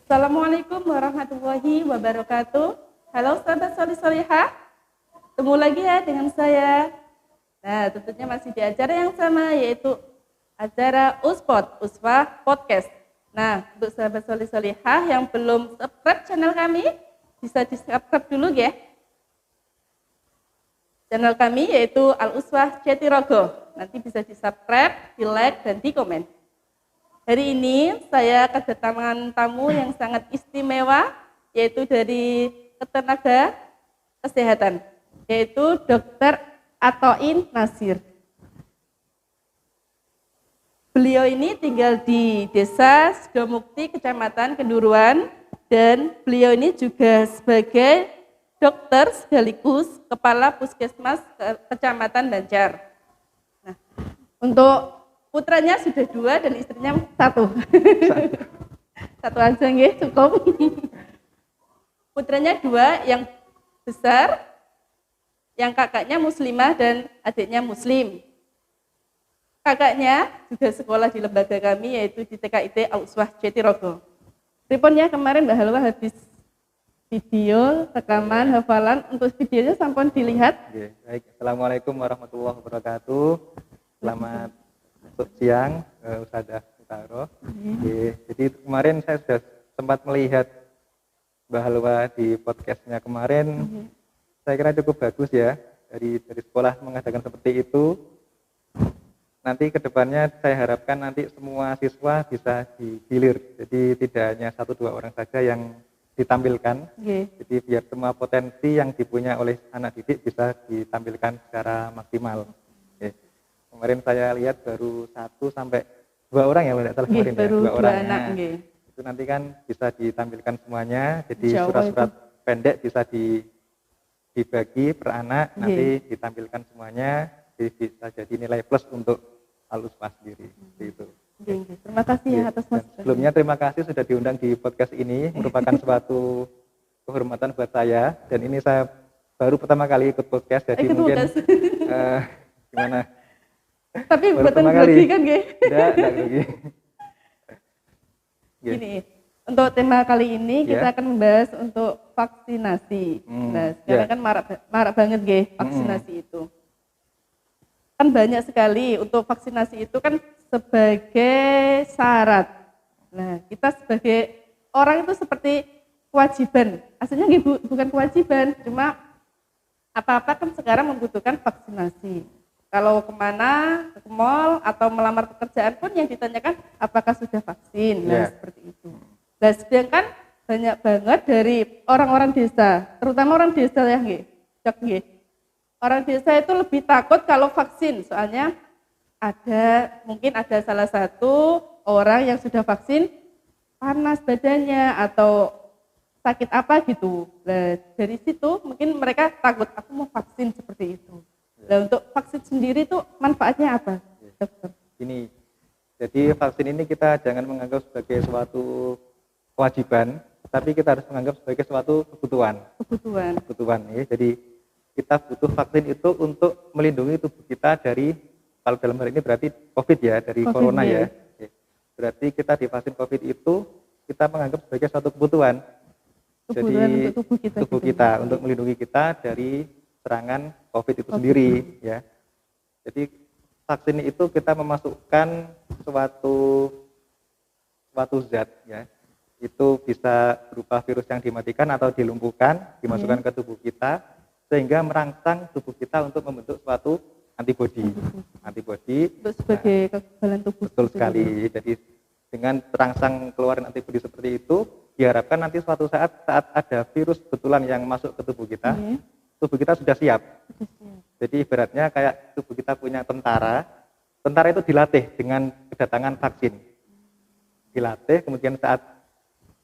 Assalamualaikum warahmatullahi wabarakatuh. Halo sahabat solih-solihah, ketemu lagi ya dengan saya. Nah, tentunya masih di acara yang sama, yaitu acara Uswah Podcast. Nah, untuk sahabat solih-solihah yang belum subscribe channel kami, bisa di-subscribe dulu ya. Channel kami yaitu Al-Uswah Jatirogo. Nanti bisa di-subscribe, di-like, dan di-komen. Hari ini saya kedatangan tamu yang sangat istimewa, yaitu dari Ketenaga Kesehatan, yaitu Dr. Atoin Nasir. Beliau ini tinggal di Desa Sidomukti, Kecamatan Kenduruan, dan beliau ini juga sebagai dokter sekaligus Kepala Puskesmas Kecamatan Banjar. Nah, untuk putranya sudah 2 dan istrinya 1. Satu aja nggih, cukup. Putranya 2 yang besar, yang kakaknya muslimah dan adiknya muslim. Kakaknya juga sekolah di lembaga kami yaitu di TKIT Al-Uswah Jatirogo. Riponnya kemarin Mbak Halwa habis video, rekaman, hafalan. Untuk videonya sampun dilihat. Oke, baik. Assalamualaikum warahmatullahi wabarakatuh. Selamat siang, Ustadzah Utaro. Jadi kemarin saya sudah sempat melihat Mbak Halwa di podcastnya kemarin. Saya kira cukup bagus ya, dari sekolah mengadakan seperti itu. Nanti kedepannya saya harapkan nanti semua siswa bisa digilir. Jadi tidak hanya 1-2 orang saja yang ditampilkan. Jadi biar semua potensi yang dipunya oleh anak didik bisa ditampilkan secara maksimal. Kemarin saya lihat baru 1 sampai 2 orang ya, tidak salah kemarin ya, 2 orang. Anak, itu nanti kan bisa ditampilkan semuanya, jadi surat-surat pendek bisa dibagi per anak, nanti ditampilkan semuanya, jadi bisa jadi nilai plus untuk Al-Uswah sendiri. Itu. Terima kasih ya atas masukan. Sebelumnya terima kasih sudah diundang di podcast ini, merupakan suatu kehormatan buat saya, dan ini saya baru pertama kali ikut podcast, jadi mungkin gimana? Tapi buatan grogi kan, Nggih? Enggak grogi. Gini, untuk tema kali ini kita akan membahas untuk vaksinasi. Nah, sekarang kan marak banget, Nggih, vaksinasi itu. Kan banyak sekali untuk vaksinasi itu kan sebagai syarat. Nah, kita sebagai orang itu seperti kewajiban. Aslinya nggih, bukan kewajiban, cuma apa-apa kan sekarang membutuhkan vaksinasi. Kalau kemana, ke mall atau melamar pekerjaan pun yang ditanyakan apakah sudah vaksin, nah seperti itu. Nah sedangkan banyak banget dari orang-orang desa, terutama orang desa ya nggih, orang desa itu lebih takut kalau vaksin, soalnya mungkin ada salah satu orang yang sudah vaksin panas badannya atau sakit apa gitu. Nah dari situ mungkin mereka takut, aku mau vaksin seperti itu. Nah, untuk vaksin sendiri itu manfaatnya apa, dokter? Ini, jadi vaksin ini kita jangan menganggap sebagai suatu kewajiban, tapi kita harus menganggap sebagai suatu kebutuhan. Kebutuhan, ya. Jadi kita butuh vaksin itu untuk melindungi tubuh kita dari, kalau dalam hal ini berarti COVID ya, dari corona ya. Berarti kita divaksin COVID itu kita menganggap sebagai suatu kebutuhan. Jadi untuk tubuh kita untuk melindungi kita dari serangan COVID itu sendiri ya. Jadi vaksin itu kita memasukkan suatu zat ya. Itu bisa berupa virus yang dimatikan atau dilumpuhkan, dimasukkan ke tubuh kita sehingga merangsang tubuh kita untuk membentuk suatu antibodi. Sebagai kekebalan tubuh. Betul sekali. Jadi dengan terangsang keluaran antibodi seperti itu, diharapkan nanti suatu saat ada virus betulan yang masuk ke tubuh kita, tubuh kita sudah siap. Jadi ibaratnya kayak tubuh kita punya tentara itu dilatih dengan kedatangan vaksin. Dilatih, kemudian saat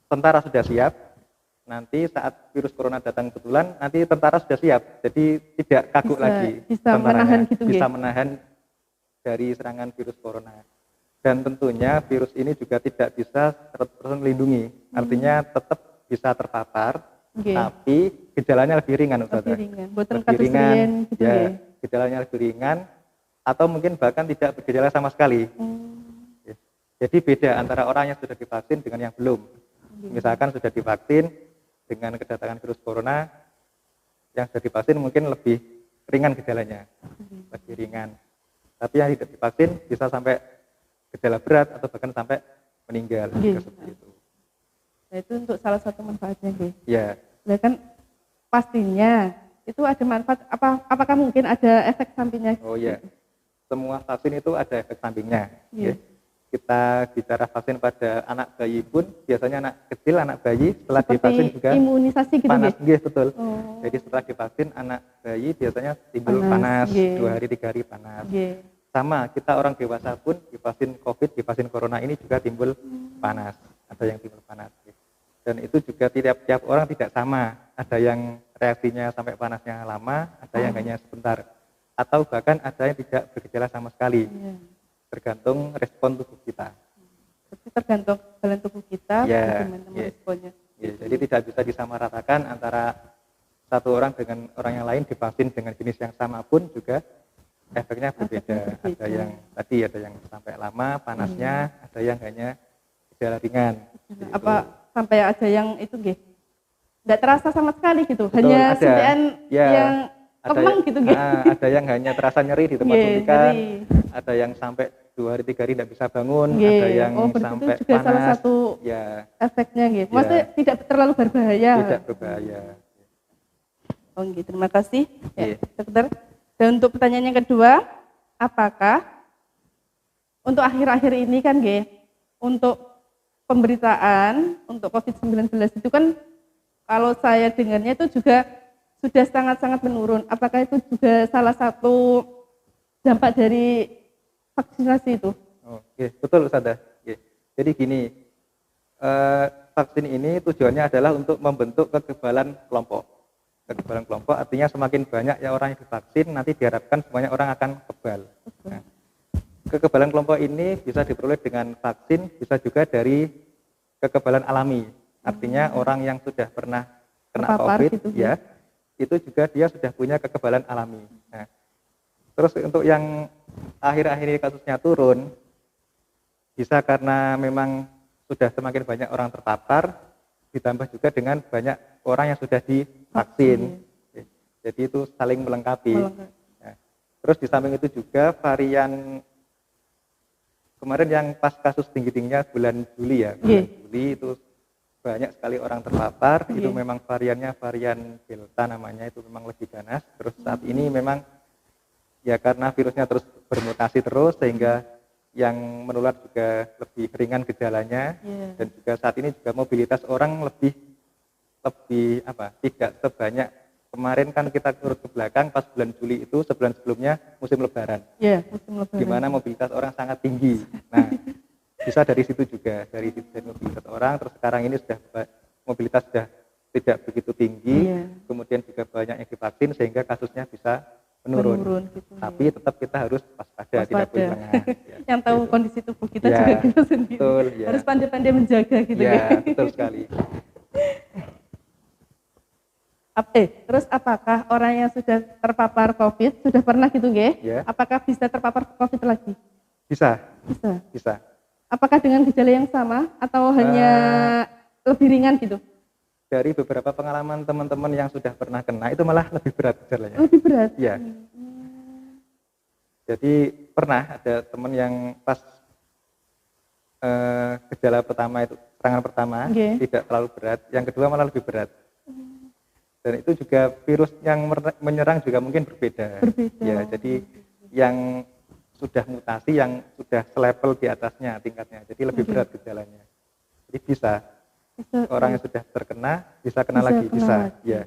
tentara sudah siap, nanti saat virus corona datang betulan, nanti tentara sudah siap. Jadi tidak kaku lagi. Bisa menahan dari serangan virus corona. Dan tentunya virus ini juga tidak bisa 100% melindungi. Artinya tetap bisa terpapar, tapi gejalanya lebih ringan, Ustazah. Lebih ringan, gitu ya. Gejalanya lebih ringan, atau mungkin bahkan tidak bergejala sama sekali. Jadi beda antara orang yang sudah divaksin dengan yang belum. Misalkan sudah divaksin, dengan kedatangan virus corona, yang sudah divaksin mungkin lebih ringan gejalanya, lebih ringan. Tapi yang tidak divaksin bisa sampai gejala berat atau bahkan sampai meninggal. Seperti itu. Nah, itu untuk salah satu manfaatnya, Ya. Nah, kan pastinya itu ada manfaat. Apakah mungkin ada efek sampingnya? Oh iya, semua vaksin itu ada efek sampingnya. Kita bicara vaksin pada anak bayi pun biasanya anak kecil, anak bayi setelah divaksin juga imunisasi gitu, panas, betul. Jadi setelah divaksin anak bayi biasanya timbul panas 2 hari 3 hari panas. Sama kita orang dewasa pun divaksin COVID, divaksin corona ini juga timbul panas, ada yang timbul panas. Dan itu juga tiap orang tidak sama, ada yang reaksinya sampai panasnya lama, ada yang hanya sebentar, atau bahkan ada yang tidak bergejala sama sekali. Tergantung respon tubuh kita. Tergantung badan tubuh kita, bagaimana responnya. Jadi tidak bisa disamaratakan antara satu orang dengan orang yang lain divaksin dengan jenis yang sama pun juga efeknya berbeda. Ada yang tadi ada yang sampai lama panasnya, ada yang hanya gejala ringan. Sampai ada yang itu nggak terasa sama sekali gitu, hanya suntikan yang lemang gitu ada yang hanya terasa nyeri di tempat suntikan, ada yang sampai 2 hari 3 hari tidak bisa bangun, ada yang sampai itu juga panas. Salah satu efeknya Maksudnya tidak terlalu berbahaya. Tidak berbahaya. Terima kasih dokter. Dan untuk pertanyaan yang kedua, apakah untuk akhir-akhir ini kan untuk pemberitaan untuk COVID-19 itu kan kalau saya dengarnya itu juga sudah sangat-sangat menurun. Apakah itu juga salah satu dampak dari vaksinasi itu? Betul Ustazah. Jadi gini, vaksin ini tujuannya adalah untuk membentuk kekebalan kelompok. Kekebalan kelompok artinya semakin banyak ya orang yang divaksin, nanti diharapkan semuanya orang akan kebal. Nah, kekebalan kelompok ini bisa diperoleh dengan vaksin, bisa juga dari kekebalan alami. Artinya orang yang sudah pernah kena COVID, gitu, itu juga dia sudah punya kekebalan alami. Nah, terus untuk yang akhir-akhir ini kasusnya turun, bisa karena memang sudah semakin banyak orang terpapar, ditambah juga dengan banyak orang yang sudah divaksin. Jadi itu saling melengkapi. Nah, terus di samping itu juga varian kemarin yang pas kasus tinggi-tingginya bulan Juli bulan Juli itu banyak sekali orang terpapar. Itu memang variannya varian Delta namanya, itu memang lebih ganas. Terus saat ini memang karena virusnya terus bermutasi terus sehingga yang menular juga lebih ringan gejalanya, dan juga saat ini juga mobilitas orang lebih tidak sebanyak kemarin. Kan kita turut ke belakang pas bulan Juli itu sebulan sebelumnya musim lebaran. Musim lebaran. Gimana mobilitas orang sangat tinggi. Nah, bisa dari situ juga, dari mobilitas orang. Terus sekarang ini sudah mobilitas sudah tidak begitu tinggi, kemudian juga banyak yang divaksin sehingga kasusnya bisa menurun gitu. Tapi tetap kita harus waspada, tidak boleh lengah. Yang tahu kondisi tubuh kita juga kita sendiri. Betul, harus pandai-pandai menjaga gitu betul sekali. Terus apakah orang yang sudah terpapar COVID sudah pernah gitu apakah bisa terpapar COVID lagi? Bisa. Apakah dengan gejala yang sama atau hanya lebih ringan gitu? Dari beberapa pengalaman teman-teman yang sudah pernah kena itu malah lebih berat gejalanya. Lebih berat? Iya. Jadi pernah ada teman yang pas gejala pertama itu, serangan pertama tidak terlalu berat, yang kedua malah lebih berat. Dan itu juga virus yang menyerang juga mungkin berbeda. Ya, jadi yang sudah mutasi, yang sudah selevel di atasnya tingkatnya, jadi lebih berat gejalanya. Jadi bisa. Orang yang sudah terkena bisa kena lagi. Ya.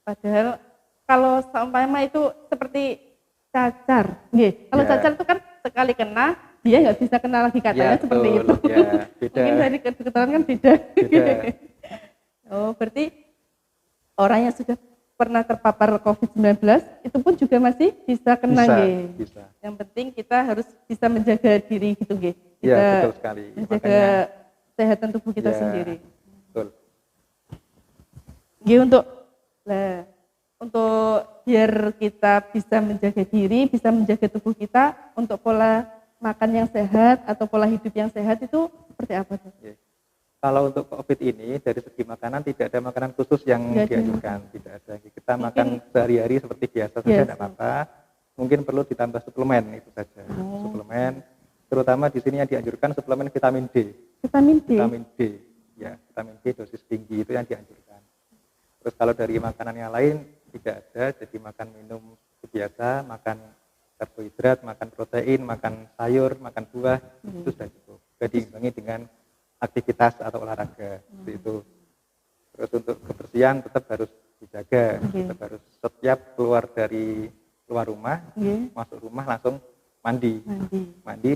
Padahal kalau seumpama itu seperti cacar, kalau cacar itu kan sekali kena dia nggak bisa kena lagi katanya seperti itu. Beda. Mungkin dari kedokteran kan beda. Berarti orang yang sudah pernah terpapar COVID-19 itu pun juga masih bisa kena bisa. Yang penting kita harus bisa menjaga diri gitu Iya, betul sekali. Menjaga kesehatan tubuh kita sendiri. Betul. Untuk biar kita bisa menjaga diri, bisa menjaga tubuh kita, untuk pola makan yang sehat atau pola hidup yang sehat itu seperti apa? Kalau untuk COVID ini dari segi makanan tidak ada makanan khusus yang dianjurkan, tidak ada. Kita makan sehari-hari seperti biasa saja, tidak apa-apa. Mungkin perlu ditambah suplemen itu saja. Suplemen, terutama di sini yang dianjurkan suplemen vitamin D. Vitamin D, ya vitamin D dosis tinggi itu yang dianjurkan. Terus kalau dari makanan yang lain tidak ada, jadi makan minum biasa, makan karbohidrat, makan protein, makan sayur, makan buah, itu sudah cukup. Jadi diimbangi dengan aktivitas atau olahraga seperti itu. Terus untuk kebersihan tetap harus dijaga, tetap harus setiap keluar rumah, masuk rumah langsung mandi,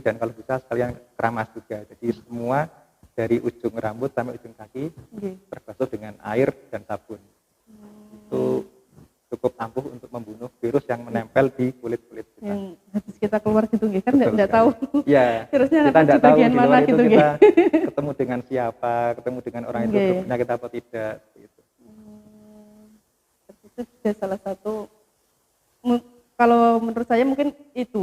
dan kalau bisa sekalian keramas juga. Jadi semua dari ujung rambut sampai ujung kaki terbasuh dengan air dan sabun. Itu cukup ampuh untuk membunuh virus yang menempel di kulit-kulit kita. Yang habis kita keluar gitu kan enggak tahu. Ya, virusnya kita enggak tahu bagian di mana luar gitu kita ketemu dengan siapa, ketemu dengan orang itu penyakit apa tidak gitu. Itu juga salah satu, kalau menurut saya mungkin itu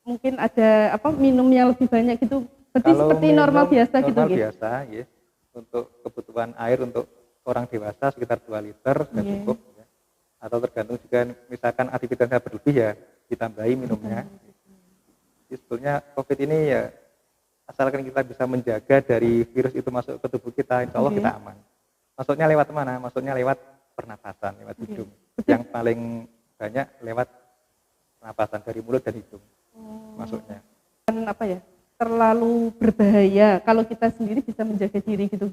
mungkin ada minum yang lebih banyak gitu. Berarti seperti normal biasa gitu. Normal biasa, ya. Untuk kebutuhan air untuk orang dewasa sekitar 2 liter sudah cukup. Ya. Atau tergantung juga misalkan aktivitasnya berlebih ya ditambahi minumnya. Jadi sebetulnya COVID ini ya asalkan kita bisa menjaga dari virus itu masuk ke tubuh kita, insya Allah kita aman. Masuknya lewat mana? Masuknya lewat pernapasan, lewat hidung. Yang paling banyak lewat pernapasan dari mulut dan hidung masuknya. Dan terlalu berbahaya kalau kita sendiri bisa menjaga diri gitu,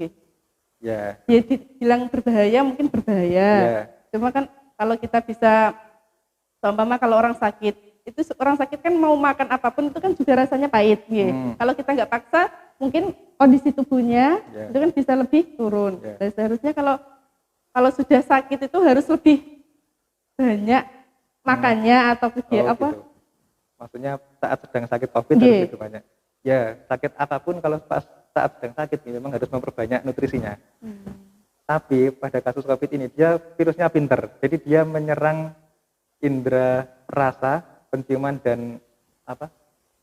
Ya dibilang berbahaya mungkin berbahaya. Cuma kan kalau kita bisa, seumpama kalau orang sakit, itu orang sakit kan mau makan apapun itu kan juga rasanya pahit, Kalau kita nggak paksa, mungkin kondisi tubuhnya itu kan bisa lebih turun. Dan seharusnya kalau sudah sakit itu harus lebih banyak makannya atau Gitu. Maksudnya saat sedang sakit COVID harus lebih banyak. Ya, sakit apapun kalau saat sedang sakit memang harus memperbanyak nutrisinya. Tapi pada kasus COVID ini virusnya pinter, jadi dia menyerang indera rasa, penciuman dan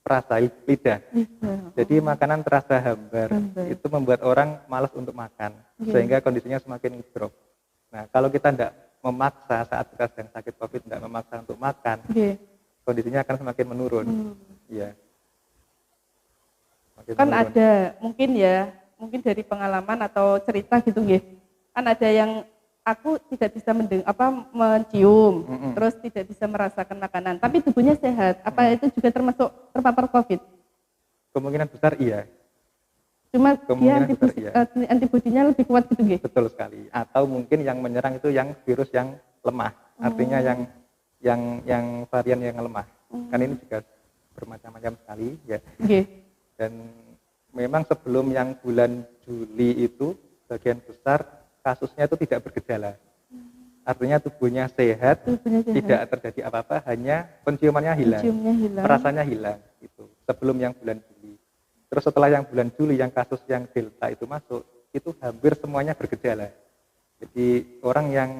perasa lidah. Jadi makanan terasa hambar. Itu membuat orang malas untuk makan, sehingga kondisinya semakin drop. Nah, kalau kita tidak memaksa saat kita sedang sakit COVID, tidak memaksa untuk makan, kondisinya akan semakin menurun. Kan ada mungkin dari pengalaman atau cerita gitu, kan ada yang aku tidak bisa mencium, terus tidak bisa merasakan makanan, tapi tubuhnya sehat. Apa itu juga termasuk terpapar COVID? Kemungkinan besar iya. Cuma dia antibodinya lebih kuat gitu, Betul sekali. Atau mungkin yang menyerang itu yang virus yang lemah, artinya yang varian yang lemah. Kan ini juga bermacam-macam sekali, ya. Dan memang sebelum yang bulan Juli itu bagian besar kasusnya itu tidak bergejala. Artinya tubuhnya sehat, tidak terjadi apa-apa, hanya penciumannya hilang, perasanya hilang gitu. Sebelum yang bulan Juli. Terus setelah yang bulan Juli yang kasus yang Delta itu masuk, itu hampir semuanya bergejala. Jadi orang yang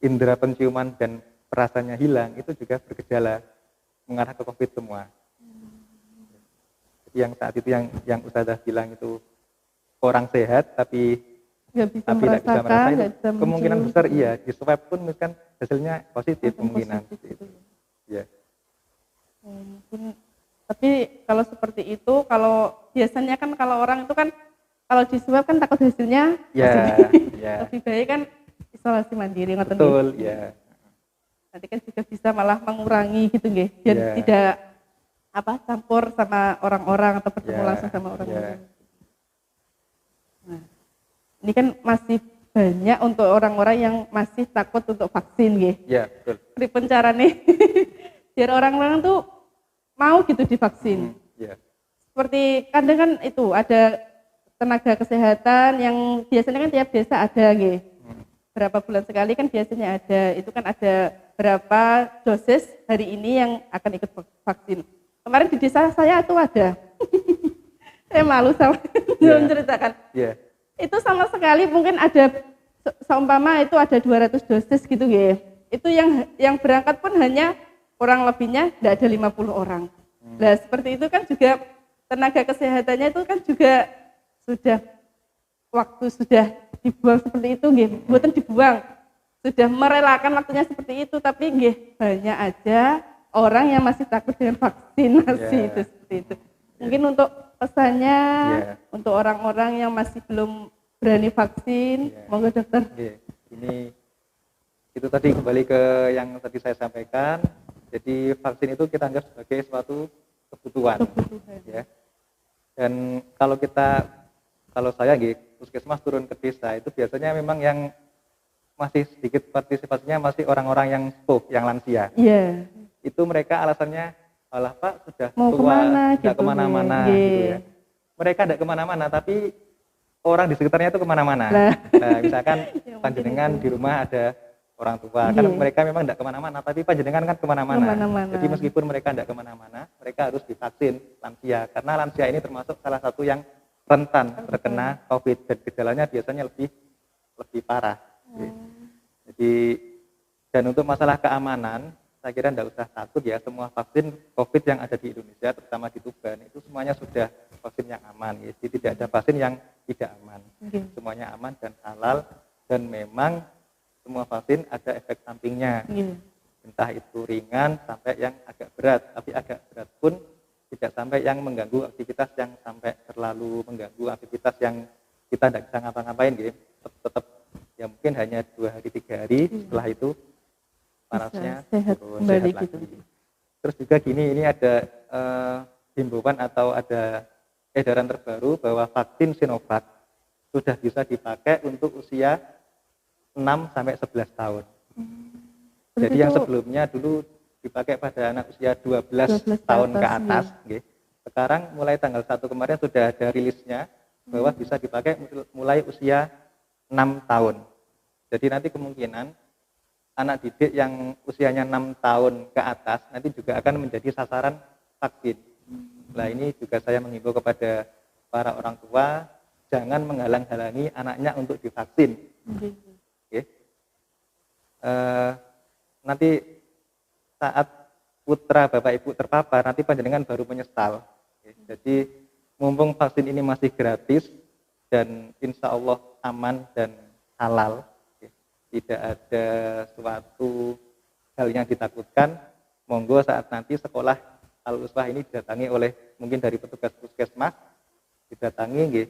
indera penciuman dan perasanya hilang itu juga bergejala mengarah ke COVID semua. Yang saat itu yang Ustazah bilang itu orang sehat tapi tidak bisa merasakan, kemungkinan besar iya, di swab pun mungkin hasilnya positif kemungkinan. Ya. Tapi kalau seperti itu, kalau biasanya kan kalau orang itu kan kalau di swab kan takut hasilnya lebih baik kan isolasi mandiri. Betul, ya. Nanti kan juga bisa malah mengurangi gitu, biar tidak campur sama orang-orang atau bertemu langsung sama orang-orang. Nah, ini kan masih banyak untuk orang-orang yang masih takut untuk vaksin, Iya, betul. Bagaimana cara nih biar orang-orang tuh mau gitu divaksin. Seperti kadang kan itu ada tenaga kesehatan yang biasanya kan tiap desa ada, berapa bulan sekali kan biasanya ada. Itu kan ada berapa dosis hari ini yang akan ikut vaksin. Kemarin di desa saya itu ada. Saya malu sama menceritakan. Itu sama sekali mungkin ada seumpama itu ada 200 dosis gitu, Itu yang berangkat pun hanya kurang lebihnya tidak ada 50 orang. Nah, seperti itu kan juga tenaga kesehatannya itu kan juga sudah waktu sudah dibuang seperti itu nggih, mboten dibuang. Sudah merelakan waktunya seperti itu, tapi nggih banyak aja orang yang masih takut dengan vaksinasi itu seperti itu. Mungkin untuk pesannya untuk orang-orang yang masih belum berani vaksin, monggo dokter. Ini itu tadi kembali ke yang tadi saya sampaikan. Jadi vaksin itu kita anggap sebagai suatu kebutuhan. Ya. Dan kalau saya puskesmas turun ke desa itu biasanya memang yang masih sedikit partisipasinya masih orang-orang yang sepuh, yang lansia. Iya. Itu mereka alasannya, alah Pak sudah mau tua, tidak kemana-mana gitu ya. Mereka tidak kemana-mana, tapi orang di sekitarnya itu kemana-mana. Nah, misalkan panjenengan di rumah ada orang tua, kan mereka memang tidak kemana-mana, tapi panjenengan kan kemana-mana. Jadi meskipun mereka tidak kemana-mana, mereka harus divaksin lansia, karena lansia ini termasuk salah satu yang rentan terkena COVID dan gejalanya biasanya lebih parah. Jadi dan untuk masalah keamanan, saya kira tidak usah takut ya, semua vaksin COVID yang ada di Indonesia, terutama di Tuban, itu semuanya sudah vaksin yang aman. Jadi tidak ada vaksin yang tidak aman. Semuanya aman dan halal, dan memang semua vaksin ada efek sampingnya. Entah itu ringan sampai yang agak berat, tapi agak berat pun tidak sampai yang mengganggu aktivitas yang sampai terlalu mengganggu aktivitas yang kita tidak bisa ngapa-ngapain gitu. Tetap ya mungkin hanya 2 hari 3 hari, setelah itu panasnya sehat lagi. Terus juga gini, ini ada himbauan atau ada edaran terbaru bahwa vaksin Sinovac sudah bisa dipakai untuk usia 6 sampai 11 tahun. Jadi yang sebelumnya dulu dipakai pada anak usia 12 tahun ke atas. Sekarang mulai tanggal 1 kemarin sudah ada rilisnya bahwa bisa dipakai mulai usia 6 tahun. Jadi nanti kemungkinan anak didik yang usianya 6 tahun ke atas nanti juga akan menjadi sasaran vaksin. Nah ini juga saya menghimbau kepada para orang tua, jangan menghalang-halangi anaknya untuk divaksin. Nanti saat putra bapak ibu terpapar, nanti panjenengan baru menyesal. Jadi mumpung vaksin ini masih gratis dan insya Allah aman dan halal, tidak ada suatu hal yang ditakutkan, monggo saat nanti sekolah Al-Uswah ini didatangi oleh mungkin dari petugas puskesmas, didatangi,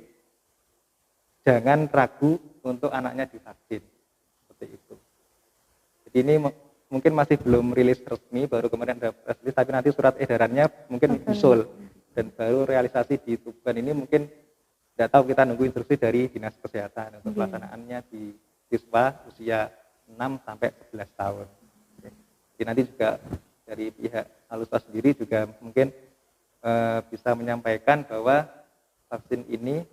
jangan ragu untuk anaknya divaksin, seperti itu. Jadi ini mungkin masih belum rilis resmi, baru kemarin ada press release, tapi nanti surat edarannya mungkin usul dan baru realisasi di Tuban ini mungkin tidak tahu, kita nunggu instruksi dari Dinas Kesehatan untuk pelaksanaannya di siswa usia 6 sampai 11 tahun. Jadi nanti juga dari pihak Al-Uswah sendiri juga mungkin bisa menyampaikan bahwa vaksin ini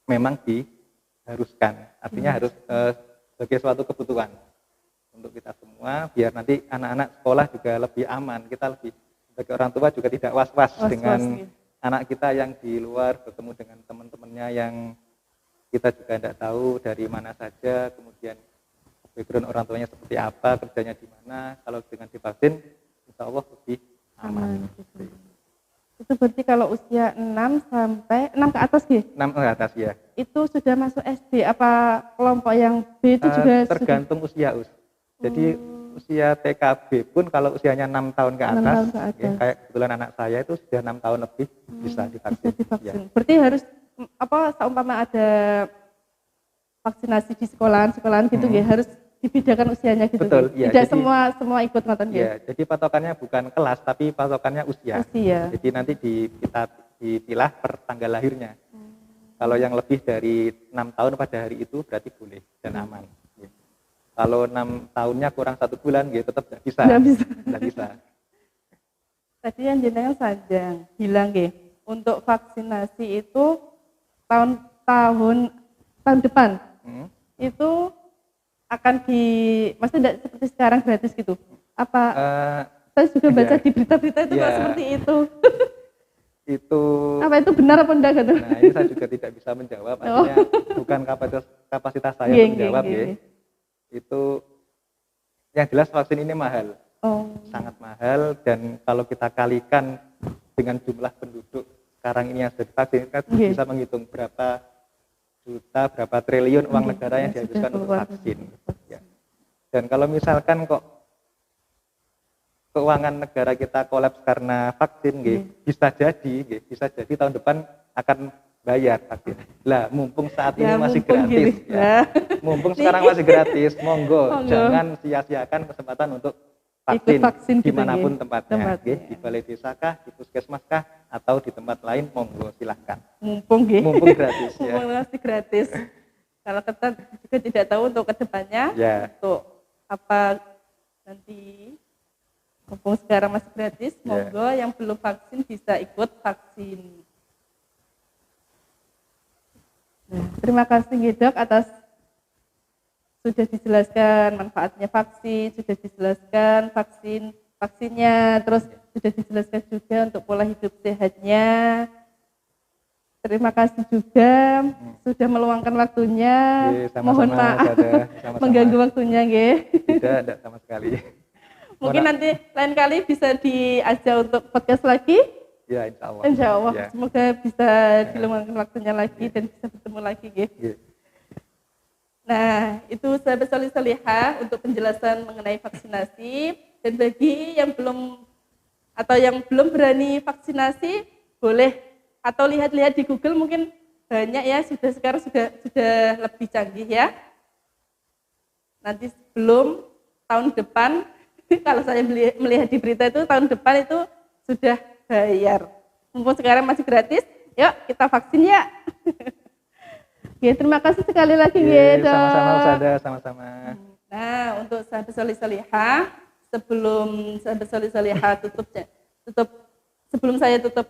memang diharuskan, artinya harus sebagai suatu kebutuhan untuk kita semua, biar nanti anak-anak sekolah juga lebih aman, kita lebih sebagai orang tua juga tidak was-was dengan anak kita yang di luar bertemu dengan teman-temannya yang kita juga tidak tahu dari mana saja, kemudian background orang tuanya seperti apa, kerjanya di mana. Kalau dengan divaksin, insya Allah lebih aman. Itu berarti kalau usia 6 sampai 6 ke atas gitu? 6 ke atas ya. Itu sudah masuk SD, apa kelompok yang B itu juga tergantung usia Jadi usia TKB pun kalau usianya 6 tahun ke atas, ya, kayak kebetulan anak saya itu sudah 6 tahun lebih bisa divaksin. Ya. Berarti harus seumpama ada vaksinasi di sekolahan gitu ya, harus dibedakan usianya gitu. Betul, ya. Tidak jadi, semua ikut nonton ya. Jadi patokannya bukan kelas tapi patokannya usia. Jadi nanti kita dipilah per tanggal lahirnya. Kalau yang lebih dari 6 tahun pada hari itu berarti boleh dan aman. Ya. Kalau 6 tahunnya kurang 1 bulan gitu tetap tidak bisa. Tidak bisa. Tadi yang jenengan Sanjang bilang untuk vaksinasi itu tahun depan itu akan maksudnya tidak seperti sekarang gratis gitu. Apa saya juga baca di berita-berita itu seperti itu. Itu apa itu benar apa enggak gitu? Nah, ini saya juga tidak bisa menjawab, artinya bukan kapasitas saya untuk menjawab Itu yang jelas vaksin ini mahal. Sangat mahal, dan kalau kita kalikan dengan jumlah penduduk sekarang ini yang sudah divaksin kan bisa menghitung berapa juta, berapa triliun uang negara yang dihabiskan untuk vaksin. Ya. Dan kalau misalkan kok keuangan negara kita kolaps karena vaksin, bisa jadi tahun depan akan bayar vaksin. Lah, mumpung saat ini masih gratis, mumpung sekarang masih gratis, monggo jangan sia-siakan kesempatan untuk vaksin dimanapun tempatnya, di balai desa kah, di puskesmas kah, atau di tempat lain, monggo silahkan. Mumpung gratis ya. Mumpung masih gratis. Kalau kita juga tidak tahu untuk kedepannya, untuk apa nanti. Mumpung sekarang masih gratis, monggo yang belum vaksin bisa ikut vaksin. Nah, terima kasih Dok atas sudah dijelaskan manfaatnya vaksin, sudah dijelaskan vaksinnya, terus sudah dijelaskan juga untuk pola hidup sehatnya. Terima kasih juga sudah meluangkan waktunya. Mohon maaf mengganggu waktunya, Tidak sama sekali. Mungkin nanti lain kali bisa diajak untuk podcast lagi. Ya, insya Allah. Insya Allah. Ya. Semoga bisa diluangkan waktunya lagi dan bisa bertemu lagi. Nah, itu sahabat solih-solihah untuk penjelasan mengenai vaksinasi. Dan bagi yang belum berani vaksinasi, boleh atau lihat-lihat di Google, mungkin banyak ya, sekarang sudah lebih canggih ya. Nanti sebelum tahun depan, kalau saya melihat di berita itu tahun depan itu sudah bayar. Mumpung sekarang masih gratis, yuk kita vaksin ya. Ya, terima kasih sekali lagi Dok. Sama-sama Ustazah, sama-sama. Nah, untuk sahabat solih-solihah, sebelum sahabat solih-solihah sebelum saya tutup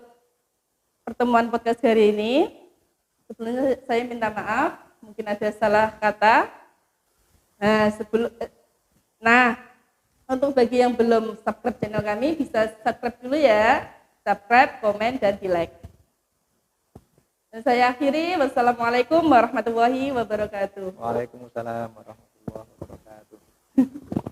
pertemuan podcast hari ini, sebelumnya saya minta maaf, mungkin ada salah kata. Nah, untuk bagi yang belum subscribe channel kami, bisa subscribe dulu ya. Subscribe, komen, dan di-like. Dan saya akhiri, wassalamualaikum warahmatullahi wabarakatuh. Waalaikumsalam warahmatullahi wabarakatuh.